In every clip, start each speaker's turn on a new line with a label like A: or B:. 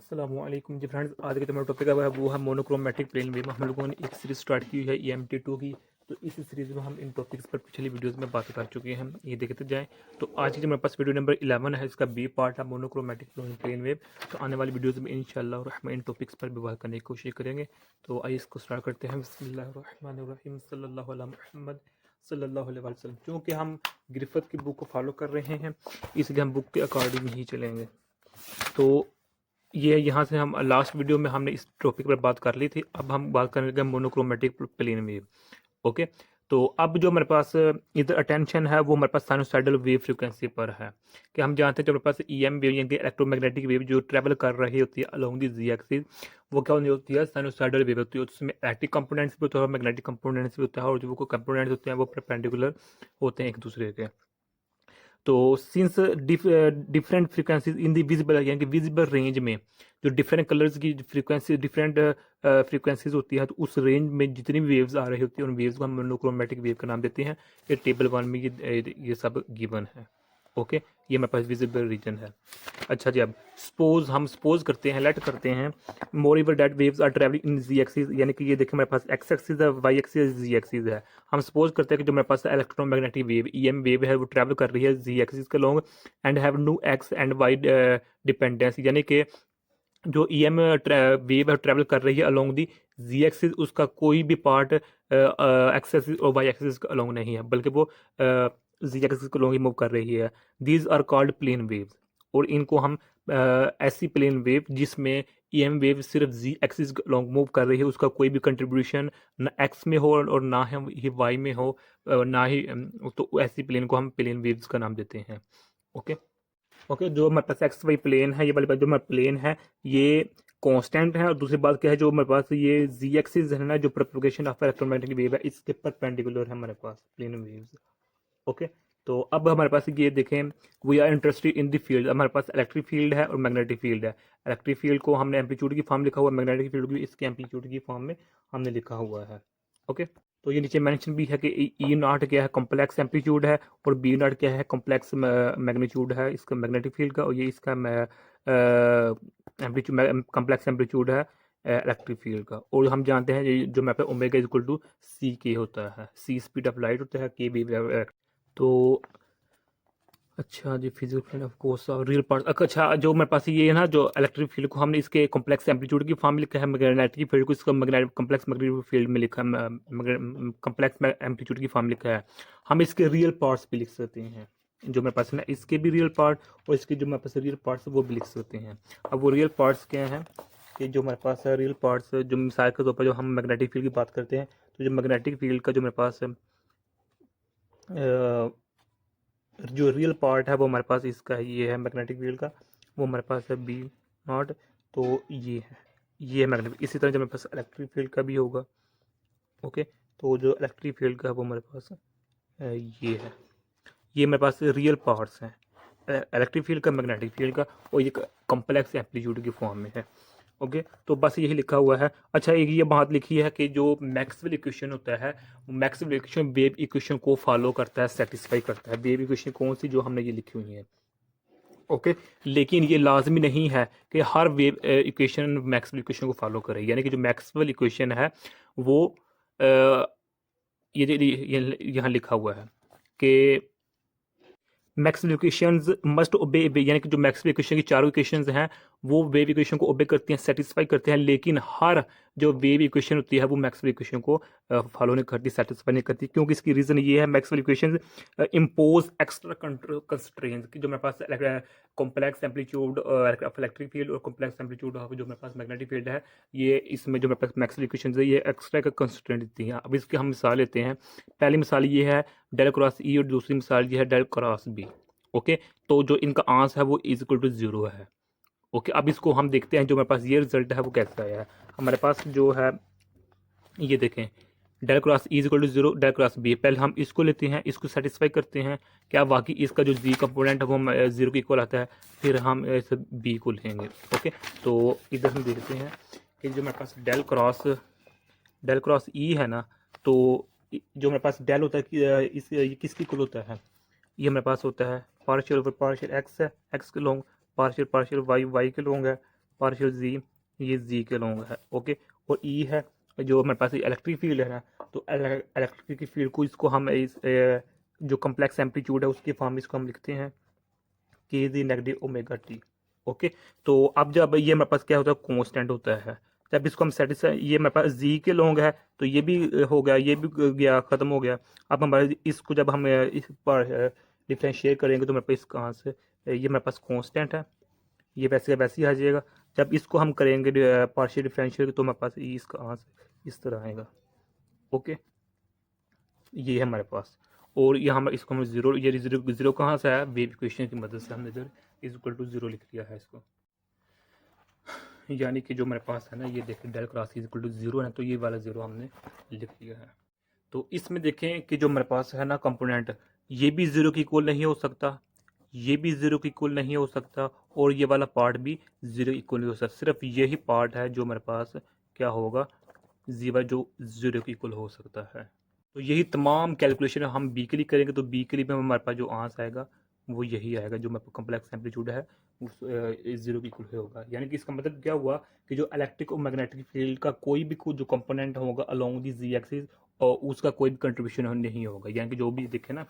A: अस्सलामुअलैकुम जी फ्रेंड्स, आज के जो हमारा टॉपिक है वो है मोनोक्रोमेटिक प्लेन वेव। हम लोगों ने एक सीरीज स्टार्ट की है EMT2 की। तो इस सीरीज में हम इन टॉपिक्स पर पिछली वीडियोस में बात कर चुके हैं, ये देखते जाएं। तो आज की जो हमारे पास वीडियो नंबर 11 है, इसका बी पार्ट है मोनोक्रोमेटिक प्लेन वेव। तो आने वाली वीडियोज़ में इंशाल्लाह हम इन टॉपिक्स पर भी बात करने की कोशिश करेंगे। तो आइए इसको स्टार्ट करते हैं। बिस्मिल्लाहिर्रहमानिर्रहीम, सल्लल्लाहु अला मुहम्मद सल्लल्लाहु अलैहि वसल्लम। क्योंकि हम ग्रिफिथ की बुक को फॉलो कर रहे हैं, इसलिए हम बुक के अकॉर्डिंग ही चलेंगे। तो ये यहाँ से हम लास्ट वीडियो में हमने इस टॉपिक पर बात कर ली थी। अब हम बात करेंगे मोनोक्रोमेटिक प्लेन वेव। ओके, तो अब जो हमारे पास इधर अटेंशन है वो हमारे पास साइनोसाइडल वेव फ्रीक्वेंसी पर है। कि हम जानते हैं जो हमारे पास EM वेव यानी कि इलेक्ट्रोमैग्नेटिक वेव जो ट्रैवल कर रही होती है अलोंग दी जी एक्सिस, वो क्या होती है, साइनोसाइडल वेव होती है। उसमें इलेक्ट्रिक कंपोनेंट्स भी होता है, मैग्नेटिक कंपोनेंट्स भी होता है, और जो वो कंपोनेंट्स होते हैं वो परपेंडिकुलर होते हैं एक दूसरे के। तो सिंस डिफरेंट फ्रीक्वेंसीज इन दी विजिबल यानी कि विजिबल रेंज में जो डिफरेंट कलर्स की फ्रीक्वेंसी डिफरेंट फ्रीक्वेंसीज होती है, तो उस रेंज में जितनी भी वेव्स आ रही होती है उन वेव्स को हम मोनोक्रोमेटिक वेव का नाम देते हैं। ये टेबल 1 में ये सब गिवन है। ओके, ये हमारे पास विजिबल रीजन है। अच्छा जी, अब हम सपोज करते हैं, लेट करते हैं moreover that waves are travelling in z axis, यानी कि ये देखिए हमारे पास एक्स एक्सिस है, वाई एक्सिस, जी एक्सिस है। हम सपोज करते हैं कि जो हमारे पास इलेक्ट्रोमैग्नेटिक वेव EM वेव है वो ट्रैवल कर रही है जी एक्सिस के long and have no x and y dependence, यानी कि जो EM वेव है ट्रैवल कर रही है अलोंग दी जी एक्सिस, उसका कोई भी पार्ट एक्स एक्सिस और वाई एक्सिस के अलोंग नहीं है, बल्कि वो जी एक्सिस के अलोंग ही मूव कर रही है। These are called plane waves. और इनको हम ऐसी प्लेन वेव जिसमें EM वेव सिर्फ जी एक्सिस के अलोंग मूव कर रही है, उसका कोई भी कंट्रीब्यूशन ना एक्स में हो और ना ही वाई में हो, ना ही तो ऐसी प्लेन को हम प्लेन वेव्स का नाम देते हैं। ओके, ओके, जो हमारे पास एक्स वाई प्लेन है, ये वाली बात जो हमारा प्लेन है ये कांस्टेंट है। और दूसरी बात क्या है, जो हमारे पास ये जी एक्सिस है ना, जो प्रोपगेशन ऑफ इलेक्ट्रोमैग्नेटिक वेव है, इसके परपेंडिकुलर है हमारे पास प्लेन वेव्स। ओके, तो अब हमारे पास ये देखें, we are interested in the field. हमारे पास इलेक्ट्रिक फील्ड है और मैग्नेटिक फील्ड है। इलेक्ट्रिक फील्ड को हमने एम्पलीट्यूड की फॉर्म लिखा हुआ है, मैग्नेटिक फील्ड को भी इसके एम्पलीट्यूड की फॉर्म में हमने लिखा हुआ है। ओके, तो ये नीचे मेंशन भी है कि ई नॉट क्या है, कॉम्प्लेक्स एम्पलीट्यूड है, और बी नॉट क्या है, कॉम्प्लेक्स मैग्नीट्यूड है इसका मैग्नेटिक फील्ड का, और ये इसका एम्पलीट्यूड कॉम्प्लेक्स एम्पलीट्यूड है इलेक्ट्रिक फील्ड का। और हम जानते हैं जो मैप है ओमेगा इज इक्वल टू सी के होता है, सी स्पीड ऑफ लाइट होता है, के वेव। तो अच्छा जी, फिजिकल फ्रेंड ऑफ कोर्स और रियल पार्ट। अच्छा, जो मेरे पास ये है ना, जो इलेक्ट्रिक फील्ड को हमने इसके कॉम्प्लेक्स एम्पलीट्यूड की फॉर्म में लिखा है, मैग्नेटिक फील्ड को इसका कॉम्प्लेक्स मैग्नेटिक फील्ड में लिखा है, कॉम्प्लेक्स एम्पलीट्यूड की फॉर्म लिखा है। हम इसके रियल पार्ट्स भी लिख सकते हैं, जो मेरे पास है ना, इसके भी रियल पार्ट और इसके जो मेरे पास रियल पार्ट्स वो भी लिख सकते हैं। अब वो रियल पार्ट्स क्या हैं कि जो मेरे पास है रियल पार्ट्स, जो मिसाल के तौर पर जो हम मैग्नेटिक फील्ड की बात करते हैं, तो जो मैग्नेटिक फील्ड का जो मेरे पास जो रियल पार्ट है वो हमारे पास इसका ये है मैग्नेटिक फील्ड का, वो हमारे पास है बी नॉट। तो ये है मैग्नेटिक। इसी तरह जब मेरे पास इलेक्ट्रिक फील्ड का भी होगा। ओके, तो जो इलेक्ट्रिक फील्ड का है वो हमारे पास ये है, ये मेरे पास रियल पार्ट्स हैं इलेक्ट्रिक फील्ड का, मैग्नेटिक फील्ड का, और ये कॉम्प्लेक्स एम्पलीट्यूड की फॉर्म में है। ओके, तो बस यही लिखा हुआ है। अच्छा, एक ये बात लिखी है कि जो मैक्सवेल इक्वेशन होता है, मैक्सवेल इक्वेशन वेव इक्वेशन को फॉलो करता है, सेटिस्फाई करता है। वेव इक्वेशन कौन सी, जो हमने ये लिखी हुई है। ओके, लेकिन ये लाजमी नहीं है कि हर वेव इक्वेशन मैक्सवेल इक्वेशन को फॉलो करे, यानी कि जो मैक्सवेल इक्वेशन है वो ये यहाँ लिखा हुआ है कि मैक्सवेल इक्वेशंस मस्ट ओबे, यानी कि जो मैक्सवेल इक्वेशन की चारों इक्वेशंस हैं वो वेव इक्वेशन को ओबे करती हैं, सेटिस्फाई करते हैं, लेकिन हर जो वेव इक्वेशन होती है वो मैक्सवेल इक्वेशन को फॉलो नहीं करती, सेटिस्फाई नहीं करती। क्योंकि इसकी रीज़न ये है, Maxwell equation impose extra constraints कि जो मेरे पास complex amplitude of electric field और कॉम्प्लेक्स एम्पलीट्यूड ऑफ जो मेरे पास मैग्नेटिक फील्ड है, ये इसमें जो मेरे पास मैक्सवेल इक्वेशन है ये एक्स्ट्रा का कंस्ट्रेंट देती हैं। अब इसकी हम मिसाल लेते हैं। पहली मिसाल ये है डेल क्रॉस ई, और दूसरी मिसाल ये है डेल क्रॉस बी। ओके, तो जो इनका आंसर है वो इज इक्वल टू जीरो है। ओके, अब इसको हम देखते हैं जो मेरे पास ये रिजल्ट है वो कैसा आया है। हमारे पास जो है ये देखें, del cross E is equal to zero, del cross B. पहले हम इसको लेते हैं, इसको सेटिस्फाई करते हैं, क्या वाकई इसका जो जी कंपोनेंट है वो जीरो के इक्वल आता है, फिर हम इस बी को लेंगे। ओके, तो इधर हम देखते हैं कि जो मेरे पास डेल क्रॉस ई है ना, तो जो मेरे पास डेल होता है ये किसकी इक्वल होता है, ये हमारे पास होता है पार्शियल ओवर पार्शियल एक्स है, एक्स के long, partial partial y, y के लॉन्ग है, पार्शियल जी, ये जी के लॉन्ग है। ओके, और ई है जो हमारे पास इलेक्ट्रिक फील्ड है ना, तो इलेक्ट्रिक की फील्ड को इसको हम इस जो कम्प्लेक्स एम्पलीट्यूड है उसके फॉर्म में इसको हम लिखते हैं के जी नेगेटिव ओमेगा टी। ओके, तो अब जब ये हमारे पास क्या होता है, कांस्टेंट होता है, जब इसको हम सेटिस्फाई, ये हमारे पास जी के लॉन्ग है तो ये भी हो गया, ये भी गया, खत्म हो गया। अब हमारे इसको जब हम इस पर डिफ्रेंशिएट करेंगे तो हमारे पास कहाँ से, ये हमारे पास कांस्टेंट है, ये वैसे वैसे ही आ जाएगा। जब इसको हम करेंगे पार्शियल डिफरेंशियल तो हमारे पास ई इसका कहाँ से इस तरह आएगा। ओके, ये है हमारे पास, और यहाँ हम इसको हम जीरो, ये जीरो जीरो कहाँ से आया, वेव इक्वेशन की मदद से हमने इधर इज इक्वल टू जीरो लिख लिया है इसको। यानी कि जो हमारे पास है ना, ये देखें del cross is equal to zero है, तो ये वाला जीरो हमने लिख लिया है। तो इसमें देखें कि जो हमारे पास है ना कंपोनेंट, ये भी जीरो की इक्वल नहीं हो सकता, ये भी जीरो की इक्वल नहीं हो सकता, और ये वाला पार्ट भी जीरो इक्वल नहीं हो सकता। सिर्फ यही पार्ट है जो हमारे पास क्या होगा, जो जीरो की इक्वल हो सकता है। तो यही तमाम कैलकुलेशन हम बी के लिए करेंगे, तो बी के लिए में हमारे पास जो आंसर आएगा वो यही आएगा, जो हमारे कम्प्लेक्स एम्पलीट्यूड है उस जीरो की इक्वल होगा। यानी कि इसका मतलब क्या हुआ कि जो इलेक्ट्रिक और मैग्नेटिक फील्ड का कोई भी जो कंपोनेंट होगा अलोंग दी जी एक्सिस, और उसका कोई भी कंट्रीब्यूशन नहीं होगा। यानी कि जो भी देखे ना,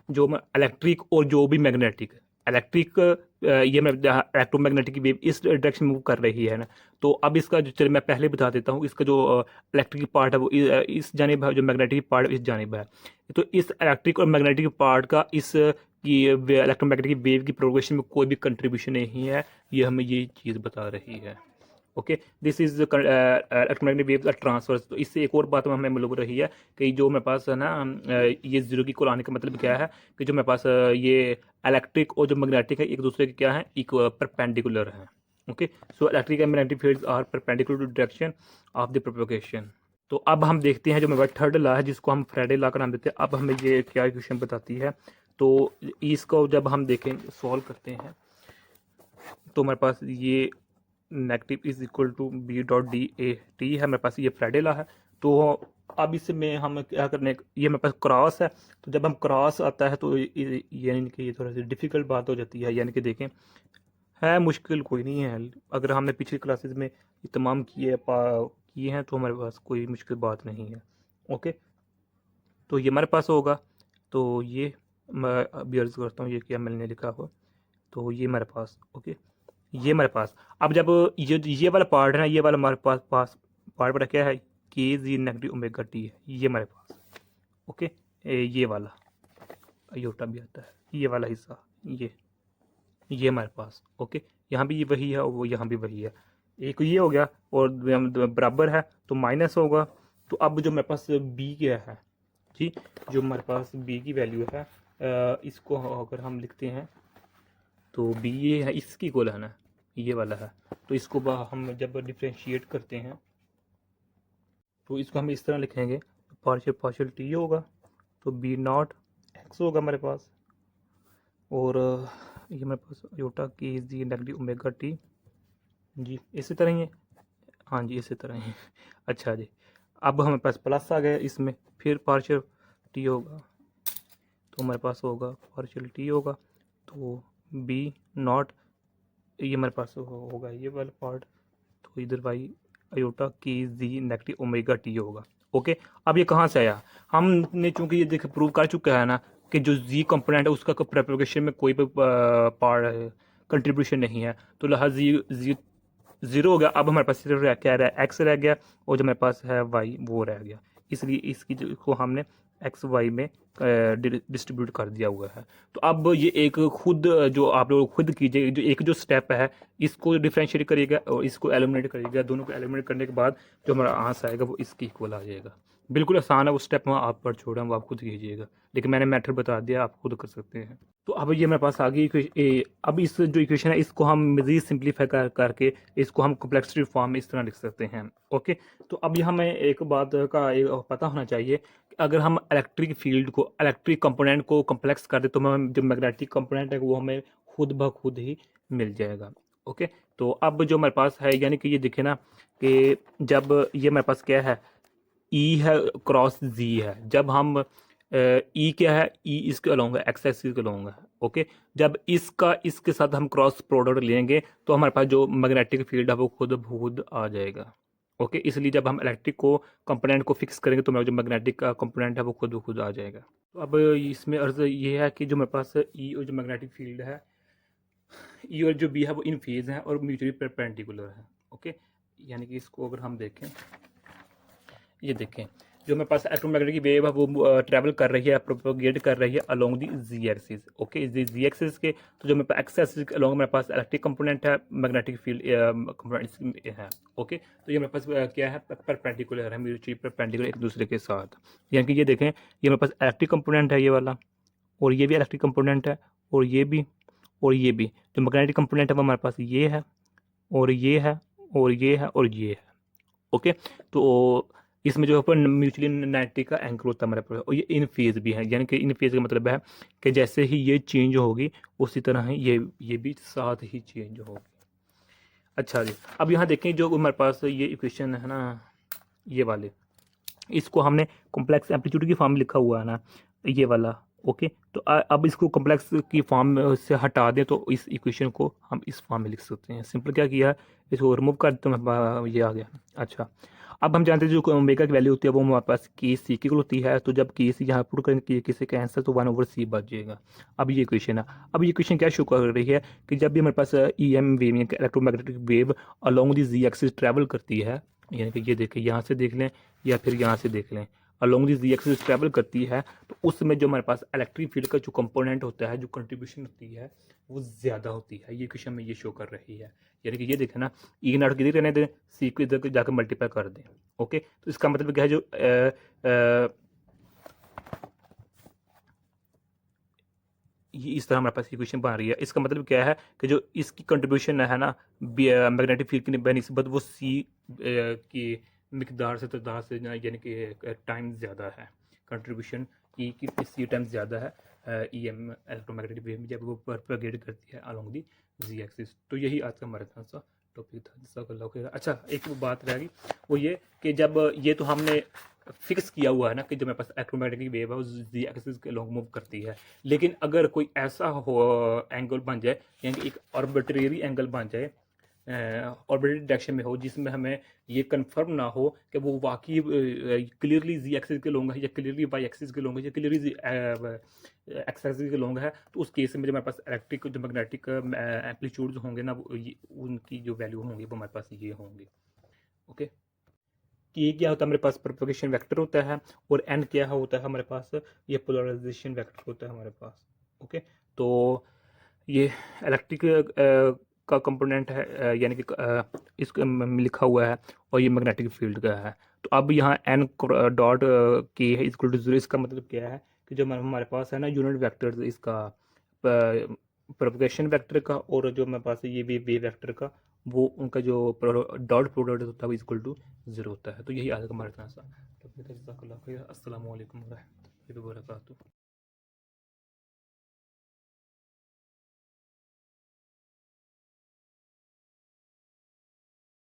A: जो इलेक्ट्रिक और जो भी मैग्नेटिक, इलेक्ट्रिक ये इलेक्ट्रोमैग्नेटिक वेव इस डायरेक्शन में मूव कर रही है ना, तो अब इसका जो, चलिए मैं पहले बता देता हूँ, इसका जो इलेक्ट्रिक पार्ट है वो इस जानिब है, जो मैग्नेटिक पार्ट इस जानिब है। तो इस इलेक्ट्रिक और मैग्नेटिक पार्ट का इस की इलेक्ट्रोमैग्नेटिक वेव की प्रोग्रेशन में कोई भी कंट्रीब्यूशन नहीं है, ये हमें ये चीज़ बता रही है। Okay, this is electromagnetic waves are transverse. तो इससे एक और बात हमें मालूम हो रही है कि जो मेरे पास है ना, ये जीरो की इक्वल आने का मतलब क्या है कि जो मेरे पास ये इलेक्ट्रिक और जो मैग्नेटिक है एक दूसरे के क्या है, इक्वल परपेंडिकुलर है। Okay, so electric and magnetic fields are perpendicular to direction of the propagation. तो अब हम देखते हैं जो मेरे पास थर्ड लॉ है, जिसको हम फ्राइडे लॉ का नाम देते हैं। अब हमें ये क्या इक्वेशन बताती है, तो इसको जब हम देखें सॉल्व करते हैं तो हमारे पास ये negative is equal to B dot D A T है, मेरे पास ये फ्राइडे लॉ है। तो अब इसमें हम क्या करने, ये मेरे पास क्रॉस है, तो जब हम क्रॉस आता है तो यानी कि ये थोड़ा सी डिफ़िकल्ट बात हो जाती है। यानी कि देखें, है मुश्किल कोई नहीं है, अगर हमने पिछली क्लासेस में ये तमाम किए हैं तो हमारे पास कोई मुश्किल बात नहीं है। ओके, तो ये हमारे पास होगा, तो ये मैं अभी अर्ज करता हूँ ये क्या मैंने लिखा हुआ, तो ये हमारे पास। ओके, ये हमारे पास, अब जब ये वाला पार्ट है ना, ये वाला हमारे पास पार्ट बड़ा क्या है, के जी नेगेटिव ओमेगा टी है, ये हमारे पास। ओके, ये वाला अयोटा भी आता है, ये वाला हिस्सा, ये हमारे पास। ओके, यहाँ भी वही है और वो यहाँ भी वही है, एक ये हो गया और बराबर है तो माइनस होगा। तो अब जो मेरे पास बी क्या है जी, जो हमारे पास बी की वैल्यू है, इसको अगर हम लिखते हैं तो बी ये है, इसकी इक्वल है ना, ये वाला है। तो इसको हम जब डिफ्रेंशिएट करते हैं तो इसको हम इस तरह लिखेंगे, पार्शियल पार्शियल टी होगा, तो बी नॉट एक्स होगा हमारे पास, और ये हमारे पास योटा के जी नेगेटिव ओमेगा टी जी, इसी तरह ही है। हाँ जी, इसी तरह ही अच्छा जी, अब हमारे पास प्लस आ गया इसमें, फिर पार्शियल टी होगा, तो हमारे पास होगा पार्शियल टी होगा, तो बी नॉट, ये हमारे पास होगा ये वाला पार्ट, तो इधर भाई अयोटा की जी नेगेटिव ओमेगा टी होगा। ओके, अब ये कहाँ से आया, हमने चूंकि ये देख प्रूव कर चुका है ना कि जो जी कंपोनेंट है उसका प्रोपगेशन में कोई भी पार्ट कंट्रीब्यूशन नहीं है, तो लिहाजा जी ज़ीरो हो गया। अब हमारे पास सिर्फ क्या रहा है, एक्स रह गया, और जो हमारे पास है वाई वो रह गया, इसलिए इसकी को हमने एक्स वाई में डिस्ट्रीब्यूट कर दिया हुआ है। तो अब ये एक खुद जो आप लोग खुद कीजिए, जो एक जो स्टेप है इसको डिफ्रेंशिएट करिएगा और इसको एलिमिनेट करिएगा, दोनों को एलिमिनेट करने के बाद जो हमारा आंसर आएगा वो इसकी इक्वल आ जाएगा। बिल्कुल आसान है, वो स्टेप मैं आप पर छोड़ा वो आप खुद कीजिएगा, लेकिन मैंने मेथड बता दिया, आप खुद कर सकते हैं। तो अब ये मेरे पास आ गई, अब इस जो इक्वेशन है इसको हम मज़ीद सिंप्लीफाई करके इसको हम कॉम्प्लेक्सिटी फॉर्म में इस तरह लिख सकते हैं। ओके, तो अब यहाँ हमें एक बात का पता होना चाहिए कि अगर हम इलेक्ट्रिक फील्ड को, इलेक्ट्रिक कंपोनेंट को कॉम्प्लेक्स कर दे तो हमें जो मैग्नेटिक कंपोनेंट है वो हमें खुद ब खुद ही मिल जाएगा। ओके, तो अब जो मेरे पास है, यानी कि ये दिखे ना कि जब ये मेरे पास क्या है, ई है क्रॉस जी है, जब हम ई क्या है, ई इसके अलोंग है, एक्स एक्सिस के अलोंग है। ओके, जब इसका इसके साथ हम क्रॉस प्रोडक्ट लेंगे तो हमारे पास जो मैग्नेटिक फील्ड है वो खुद ब खुद आ जाएगा। ओके, इसलिए जब हम इलेक्ट्रिक को कंपोनेंट को फिक्स करेंगे तो मेरा जो मैग्नेटिक का कंपोनेंट है वो खुद ब खुद आ जाएगा। तो अब इसमें अर्ज ये है कि जो मेरे पास ई और जो मैग्नेटिक फील्ड है, ई और जो बी है वो इन फेज है और म्यूचुअली परपेंडिकुलर है। ओके, यानी कि इसको अगर हम देखें, ये देखें, जो मेरे पास इलेक्ट्रोमैग्नेटिक की वेव है वो ट्रैवल कर रही है, प्रोपोगेट कर रही है along the z axis. Okay, z axis के, तो जो मेरे पास एक्स एक्सिस अलोंग मेरे पास इलेक्ट्रिक कंपोनेंट है, मैग्नेटिक फील्ड कंपोनेंट है। ओके, तो ये मेरे पास क्या है, परपेंडिकुलर है, म्यूचुअली परपेंडिकुलर एक दूसरे के साथ। यानी कि ये देखें, ये मेरे पास इलेक्ट्रिक कंपोनेंट है ये वाला, और ये भी इलेक्ट्रिक कंपोनेंट है, और ये भी, और ये भी। जो मैग्नेटिक कंपोनेंट है वो हमारे पास ये है, और ये है, और ये है, और ये है। ओके, तो इसमें जो है म्यूचुअली 90 का एंकर होता है हमारे पास, और ये इन फेज भी है। यानी कि इन फेज का मतलब है कि जैसे ही ये चेंज होगी उसी तरह ही ये भी साथ ही चेंज होगी। अच्छा जी, अब यहाँ देखें, जो हमारे पास ये इक्वेशन है ना, ये वाले, इसको हमने कॉम्प्लेक्स एम्पलीट्यूड की फॉर्म में लिखा हुआ है ना, ये वाला। ओके, तो अब इसको कॉम्प्लेक्स की फॉर्म से हटा दें तो इस इक्वेशन को हम इस फॉर्म में लिख सकते हैं। सिंपल क्या किया है, इसको रिमूव कर तो ये आ गया। अच्छा, अब हम जानते हैं जो ओमेगा की वैल्यू होती है वो हमारे पास के सी की होती है, तो जब के सी यहाँ पुट करेंगे किसी का आंसर तो 1/c बच जाएगा। अब ये इक्वेशन है, अब ये इक्वेशन क्या शो कर रही है कि जब भी हमारे पास ई एम वेव या electromagnetic wave along the z axis travel करती है, यानी कि ये देखें, यहाँ से देख लें या फिर यहाँ से देख लें, along this z axis travel करती है, तो उसमें जो हमारे पास इलेक्ट्रिक फील्ड का जो कंपोनेंट होता है, जो कंट्रीब्यूशन होती है वो ज़्यादा होती है। ये क्वेश्चन में ये शो कर रही है। यानी कि ये देखें ना, ई नॉट किधर रहने दें, सी को इधर जाकर मल्टीप्लाई कर दें। ओके, तो इसका मतलब क्या है, जो ये इस तरह हमारे पास इक्वेशन बन रही है। इसका मतलब क्या है कि जो इसकी कंट्रीब्यूशन है ना मैग्नेटिक फील्ड की बनस्बत, वो सी की मिकदार से तादाद से यानी कि टाइम ज़्यादा है। कंट्रीब्यूशन ई की सी टाइम ज़्यादा है ई एम इलेक्ट्रोमैग्नेटिक वेव में, जब वो प्रोपेगेट करती है अलोंग दी जी एक्सिस। तो यही आज का हमारा कौन सा टॉपिक था, जिसका खैर। अच्छा, एक बात रह गई, वो ये कि जब ये तो हमने फिक्स किया हुआ है ना कि जो मेरे पास इलेक्ट्रोमैग्नेटिक वेव है वो जी एक्सिस के लॉन्ग मूव करती है, लेकिन अगर कोई ऐसा हो एंगल बन जाए, यानी कि एक आर्बिट्रेरी एंगल बन जाए, ऑर्बिटरी डायरेक्शन में हो, जिसमें हमें ये कंफर्म ना हो कि वो वाकई क्लियरली जी एक्सिस के लॉन्ग है या क्लियरली वाई एक्सिस के लॉन्ग है या क्लियरली एक्स एक्सिस के लॉन्ग है, तो उस केस में जो हमारे पास इलेक्ट्रिक जो मैग्नेटिक एम्पलीट्यूड होंगे ना, उनकी जो वैल्यू होंगी वो हमारे पास ये होंगे। ओके, कि ये क्या होता है, हमारे पास प्रोपगेशन वेक्टर होता है, और एन क्या होता है हमारे पास, ये पोलराइजेशन वेक्टर होता है हमारे पास। ओके, तो ये इलेक्ट्रिक का कंपोनेंट है, यानी कि इसको लिखा हुआ है, और ये मैग्नेटिक फील्ड का है। तो अब यहाँ एन डॉट के है इक्वल टू 0, इसका मतलब क्या है कि जो हमारे पास है ना यूनिट वेक्टर इसका प्रोपगेशन वेक्टर का, और जो हमारे पास ये वेव वेक्टर का, वो उनका जो डॉट प्रोडक्ट होता है वो इक्वल टू 0 होता है। तो यही आज का हमारा क्लास था। अस्सलाम वालेकुम व रहमतुल्लाहि व बरकातहू।